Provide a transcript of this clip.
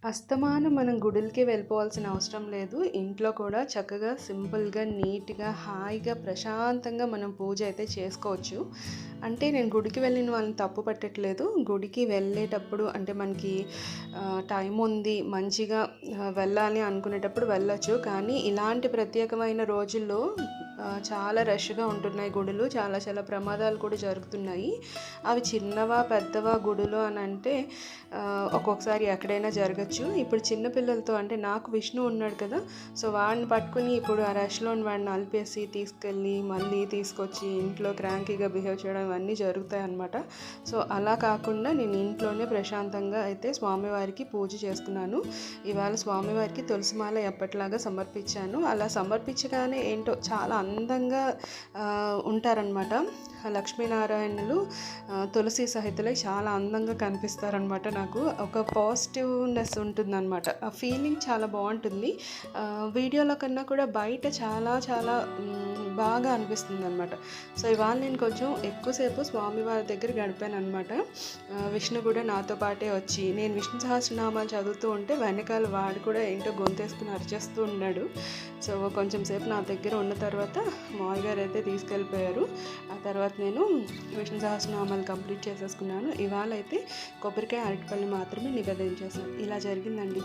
అస్తమానం మనం గుడులకి వెళ్ళిపోవాల్సిన అవసరం లేదు. ఇంట్లో కూడా చక్కగా సింపుల్‌గా, నీట్‌గా, హాయిగా, ప్రశాంతంగా మనం పూజ అయితే చేసుకోవచ్చు. అంటే నేను గుడికి వెళ్ళిన వాళ్ళని తప్పు పట్టట్లేదు. గుడికి వెళ్ళేటప్పుడు అంటే మనకి టైం ఉంది, మంచిగా వెళ్ళాలి అనుకునేటప్పుడు వెళ్ళొచ్చు. కానీ ఇలాంటి ప్రత్యేకమైన రోజుల్లో చాలా రష్‌గా ఉంటున్నాయి గుడులు. చాలా చాలా ప్రమాదాలు కూడా జరుగుతున్నాయి. అవి చిన్నవా, పెద్దవా గుడులు అనంటే ఒక్కొక్కసారి ఎక్కడైనా జరగచ్చు. ఇప్పుడు చిన్న పిల్లలతో అంటే నాకు విష్ణు ఉన్నాడు కదా! సో, వాడిని పట్టుకొని ఇప్పుడు ఆ రష్‌లోని వాడిని నలిపేసి తీసుకెళ్ళి, మళ్ళీ తీసుకొచ్చి ఇంట్లో క్రాంకీగా బిహేవ్ చేయడం ఇవన్నీ జరుగుతాయన్నమాట. సో, అలా కాకుండా నేను ఇంట్లోనే ప్రశాంతంగా అయితే స్వామివారికి పూజ చేసుకున్నాను. ఇవాళ స్వామివారికి తులసిమాల ఎప్పటిలాగా సమర్పించాను. అలా సమర్పించగానే ఏంటో చాలా అందంగా ఉంటారనమాట. లక్ష్మీనారాయణులు తులసి సహితులై చాలా అందంగా కనిపిస్తారనమాట. నాకు ఒక పాజిటివ్‌నెస్ ఉంటుందన్నమాట. ఆ ఫీలింగ్ చాలా బావుంటుంది. వీడియోలో కన్నా కూడా బయట చాలా చాలా బాగా అనిపిస్తుందనమాట. సో, ఇవాళ నేను కొంచెం ఎక్కువసేపు స్వామివారి దగ్గర గడిపాననమాట. విష్ణు కూడా నాతో పాటే వచ్చి నేను విష్ణు సహస్రనామాలు చదువుతూ ఉంటే వెనకాల వాడు కూడా ఏంటో గొంతేసుకుని అరిచేస్తూ ఉన్నాడు. సో, కొంచెం సేపు నా దగ్గర ఉన్న తర్వాత మావయ్య గారు అయితే తీసుకెళ్ళిపోయారు. ఆ తర్వాత నేను విష్ణు సహస్రనామాలు కంప్లీట్ చేసేసుకున్నాను. ఇవాళ అయితే కొబ్బరికాయ, అరటిపళ్ళు మాత్రమే నివేదన చేశాను. ఇలా జరిగిందండి.